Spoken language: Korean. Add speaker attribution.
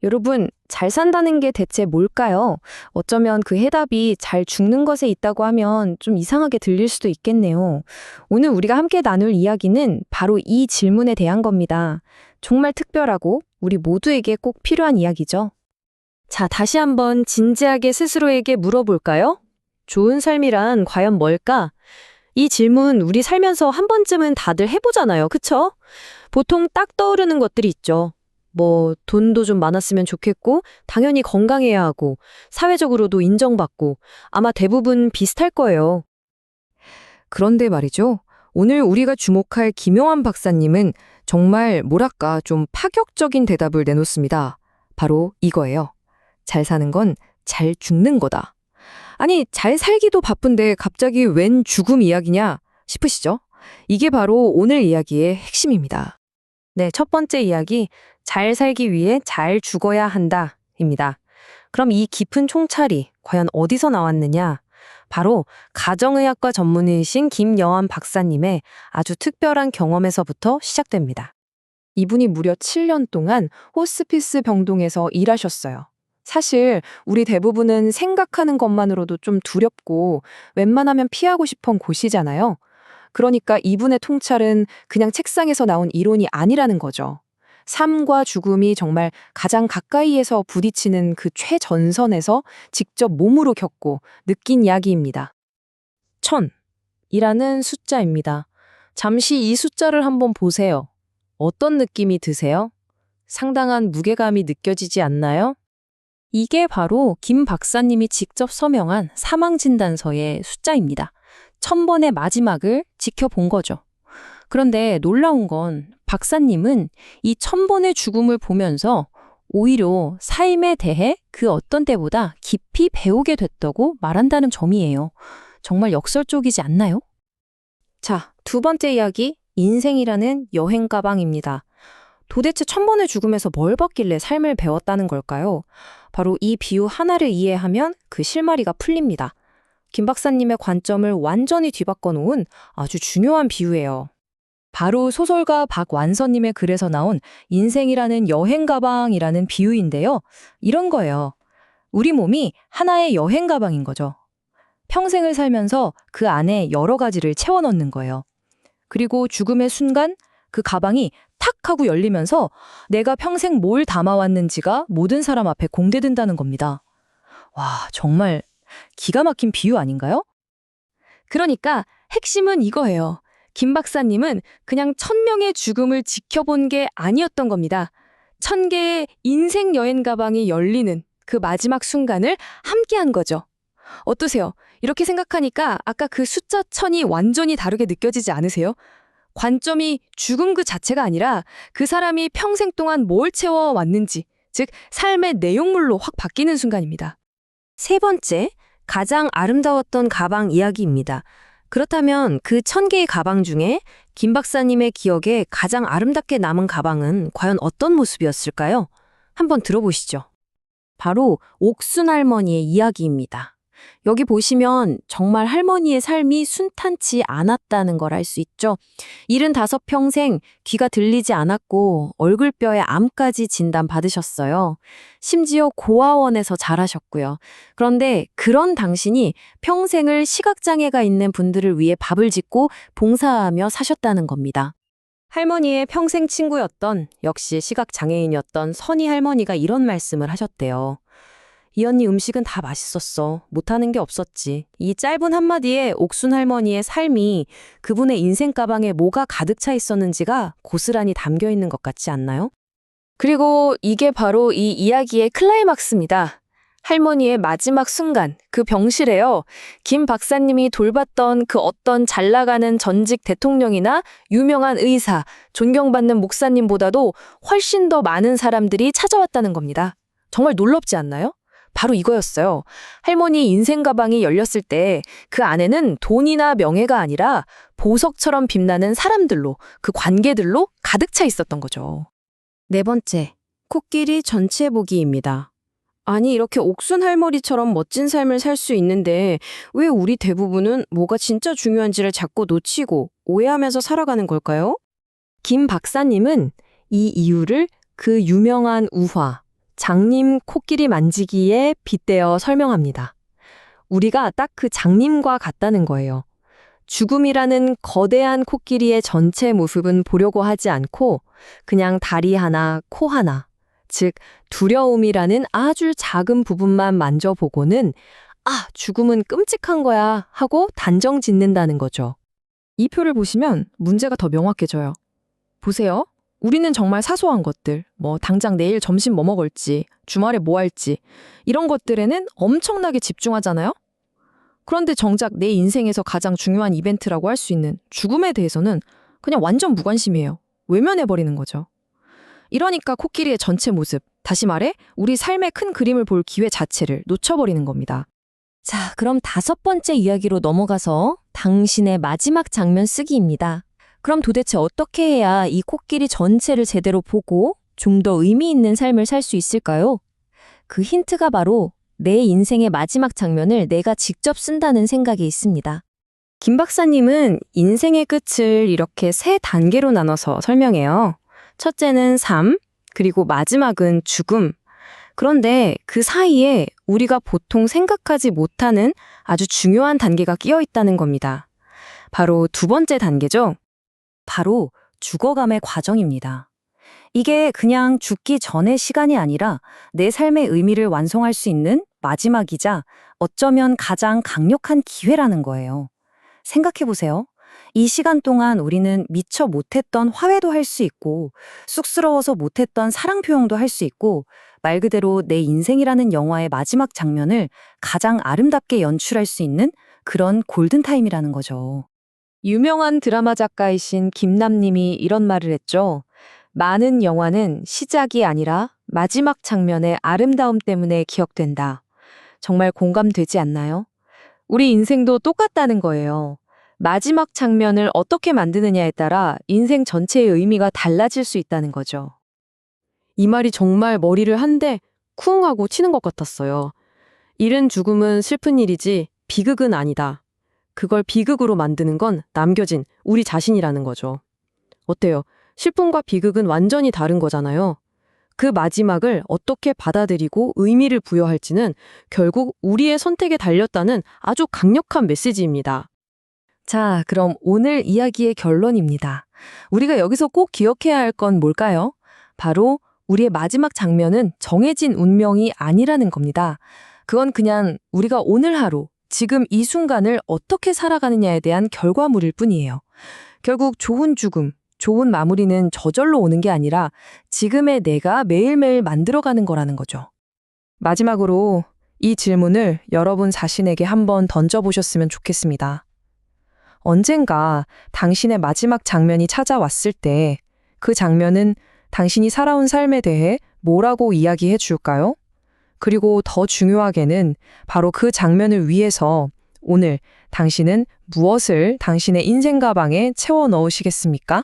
Speaker 1: 여러분, 잘 산다는 게 대체 뭘까요? 어쩌면 그 해답이 잘 죽는 것에 있다고 하면 좀 이상하게 들릴 수도 있겠네요. 오늘 우리가 함께 나눌 이야기는 바로 이 질문에 대한 겁니다. 정말 특별하고 우리 모두에게 꼭 필요한 이야기죠. 자, 다시 한번 진지하게 스스로에게 물어볼까요? 좋은 삶이란 과연 뭘까? 이 질문 우리 살면서 한 번쯤은 다들 해보잖아요. 그쵸? 보통 딱 떠오르는 것들이 있죠. 돈도 좀 많았으면 좋겠고, 당연히 건강해야 하고, 사회적으로도 인정받고, 아마 대부분 비슷할 거예요. 그런데 말이죠. 오늘 우리가 주목할 김용환 박사님은 정말 뭐랄까 좀 파격적인 대답을 내놓습니다. 바로 이거예요. 잘 사는 건 잘 죽는 거다. 아니, 잘 살기도 바쁜데 갑자기 웬 죽음 이야기냐 싶으시죠? 이게 바로 오늘 이야기의 핵심입니다. 네, 첫 번째 이야기, 잘 살기 위해 잘 죽어야 한다, 입니다. 그럼 이 깊은 총찰이 과연 어디서 나왔느냐? 바로 가정의학과 전문의이신 김여한 박사님의 아주 특별한 경험에서부터 시작됩니다. 이분이 무려 7년 동안 호스피스 병동에서 일하셨어요. 사실 우리 대부분은 생각하는 것만으로도 좀 두렵고 웬만하면 피하고 싶은 곳이잖아요. 그러니까 이분의 통찰은 그냥 책상에서 나온 이론이 아니라는 거죠. 삶과 죽음이 정말 가장 가까이에서 부딪히는 그 최전선에서 직접 몸으로 겪고 느낀 이야기입니다. 1000이라는 숫자입니다. 잠시 이 숫자를 한번 보세요. 어떤 느낌이 드세요? 상당한 무게감이 느껴지지 않나요? 이게 바로 김 박사님이 직접 서명한 사망진단서의 숫자입니다. 1000번의 마지막을 지켜본 거죠. 그런데 놀라운 건 박사님은 이 1000번의 죽음을 보면서 오히려 삶에 대해 그 어떤 때보다 깊이 배우게 됐다고 말한다는 점이에요. 정말 역설적이지 않나요? 자, 두 번째 이야기, 인생이라는 여행 가방입니다. 도대체 1000번의 죽음에서 뭘 받길래 삶을 배웠다는 걸까요? 바로 이 비유 하나를 이해하면 그 실마리가 풀립니다. 김 박사님의 관점을 완전히 뒤바꿔 놓은 아주 중요한 비유예요. 바로 소설가 박완서님의 글에서 나온 인생이라는 여행 가방이라는 비유인데요. 이런 거예요. 우리 몸이 하나의 여행 가방인 거죠. 평생을 살면서 그 안에 여러 가지를 채워 넣는 거예요. 그리고 죽음의 순간 그 가방이 탁 하고 열리면서 내가 평생 뭘 담아왔는지가 모든 사람 앞에 공개된다는 겁니다. 와, 정말 기가 막힌 비유 아닌가요? 그러니까 핵심은 이거예요. 김 박사님은 그냥 1000명의 죽음을 지켜본 게 아니었던 겁니다. 1000개의 인생 여행 가방이 열리는 그 마지막 순간을 함께한 거죠. 어떠세요? 이렇게 생각하니까 아까 그 숫자 1000이 완전히 다르게 느껴지지 않으세요? 관점이 죽음 그 자체가 아니라 그 사람이 평생 동안 뭘 채워왔는지, 즉 삶의 내용물로 확 바뀌는 순간입니다. 세 번째, 가장 아름다웠던 가방 이야기입니다. 그렇다면 그 1000개의 가방 중에 김 박사님의 기억에 가장 아름답게 남은 가방은 과연 어떤 모습이었을까요? 한번 들어보시죠. 바로 옥순 할머니의 이야기입니다. 여기 보시면 정말 할머니의 삶이 순탄치 않았다는 걸 알 수 있죠. 75평생 귀가 들리지 않았고 얼굴뼈에 암까지 진단받으셨어요. 심지어 고아원에서 자라셨고요. 그런데 그런 당신이 평생을 시각장애가 있는 분들을 위해 밥을 짓고 봉사하며 사셨다는 겁니다. 할머니의 평생 친구였던 역시 시각장애인이었던 선희 할머니가 이런 말씀을 하셨대요. 이 언니 음식은 다 맛있었어. 못하는 게 없었지. 이 짧은 한마디에 옥순 할머니의 삶이 그분의 인생 가방에 뭐가 가득 차 있었는지가 고스란히 담겨 있는 것 같지 않나요? 그리고 이게 바로 이 이야기의 클라이막스입니다. 할머니의 마지막 순간, 그 병실에요. 김 박사님이 돌봤던 그 어떤 잘 나가는 전직 대통령이나 유명한 의사, 존경받는 목사님보다도 훨씬 더 많은 사람들이 찾아왔다는 겁니다. 정말 놀랍지 않나요? 바로 이거였어요. 할머니 인생 가방이 열렸을 때 그 안에는 돈이나 명예가 아니라 보석처럼 빛나는 사람들로, 그 관계들로 가득 차 있었던 거죠. 네 번째, 코끼리 전체 보기입니다. 아니, 이렇게 옥순 할머니처럼 멋진 삶을 살 수 있는데 왜 우리 대부분은 뭐가 진짜 중요한지를 자꾸 놓치고 오해하면서 살아가는 걸까요? 김 박사님은 이 이유를 그 유명한 우화, 장님 코끼리 만지기에 빗대어 설명합니다. 우리가 딱 그 장님과 같다는 거예요. 죽음이라는 거대한 코끼리의 전체 모습은 보려고 하지 않고 그냥 다리 하나, 코 하나, 즉 두려움이라는 아주 작은 부분만 만져보고는 아, 죽음은 끔찍한 거야 하고 단정 짓는다는 거죠. 이 표를 보시면 문제가 더 명확해져요. 보세요. 우리는 정말 사소한 것들, 당장 내일 점심 뭐 먹을지, 주말에 뭐 할지, 이런 것들에는 엄청나게 집중하잖아요? 그런데 정작 내 인생에서 가장 중요한 이벤트라고 할 수 있는 죽음에 대해서는 그냥 완전 무관심이에요. 외면해버리는 거죠. 이러니까 코끼리의 전체 모습, 다시 말해 우리 삶의 큰 그림을 볼 기회 자체를 놓쳐버리는 겁니다. 자, 그럼 5번째 이야기로 넘어가서 당신의 마지막 장면 쓰기입니다. 그럼 도대체 어떻게 해야 이 코끼리 전체를 제대로 보고 좀 더 의미 있는 삶을 살 수 있을까요? 그 힌트가 바로 내 인생의 마지막 장면을 내가 직접 쓴다는 생각이 있습니다. 김 박사님은 인생의 끝을 이렇게 3단계로 나눠서 설명해요. 첫째는 삶, 그리고 마지막은 죽음. 그런데 그 사이에 우리가 보통 생각하지 못하는 아주 중요한 단계가 끼어 있다는 겁니다. 바로 2번째 단계죠. 바로 죽어감의 과정입니다. 이게 그냥 죽기 전의 시간이 아니라 내 삶의 의미를 완성할 수 있는 마지막이자 어쩌면 가장 강력한 기회라는 거예요. 생각해보세요. 이 시간 동안 우리는 미처 못했던 화해도 할 수 있고 쑥스러워서 못했던 사랑 표현도 할 수 있고 말 그대로 내 인생이라는 영화의 마지막 장면을 가장 아름답게 연출할 수 있는 그런 골든타임이라는 거죠. 유명한 드라마 작가이신 김남님이 이런 말을 했죠. 많은 영화는 시작이 아니라 마지막 장면의 아름다움 때문에 기억된다. 정말 공감되지 않나요? 우리 인생도 똑같다는 거예요. 마지막 장면을 어떻게 만드느냐에 따라 인생 전체의 의미가 달라질 수 있다는 거죠. 이 말이 정말 머리를 한 대 쿵 하고 치는 것 같았어요. 잃은 죽음은 슬픈 일이지 비극은 아니다. 그걸 비극으로 만드는 건 남겨진 우리 자신이라는 거죠. 어때요? 슬픔과 비극은 완전히 다른 거잖아요. 그 마지막을 어떻게 받아들이고 의미를 부여할지는 결국 우리의 선택에 달렸다는 아주 강력한 메시지입니다. 자, 그럼 오늘 이야기의 결론입니다. 우리가 여기서 꼭 기억해야 할 건 뭘까요? 바로 우리의 마지막 장면은 정해진 운명이 아니라는 겁니다. 그건 그냥 우리가 오늘 하루, 지금 이 순간을 어떻게 살아가느냐에 대한 결과물일 뿐이에요. 결국 좋은 죽음, 좋은 마무리는 저절로 오는 게 아니라 지금의 내가 매일매일 만들어가는 거라는 거죠. 마지막으로 이 질문을 여러분 자신에게 한번 던져보셨으면 좋겠습니다. 언젠가 당신의 마지막 장면이 찾아왔을 때 그 장면은 당신이 살아온 삶에 대해 뭐라고 이야기해 줄까요? 그리고 더 중요하게는 바로 그 장면을 위해서 오늘 당신은 무엇을 당신의 인생 가방에 채워 넣으시겠습니까?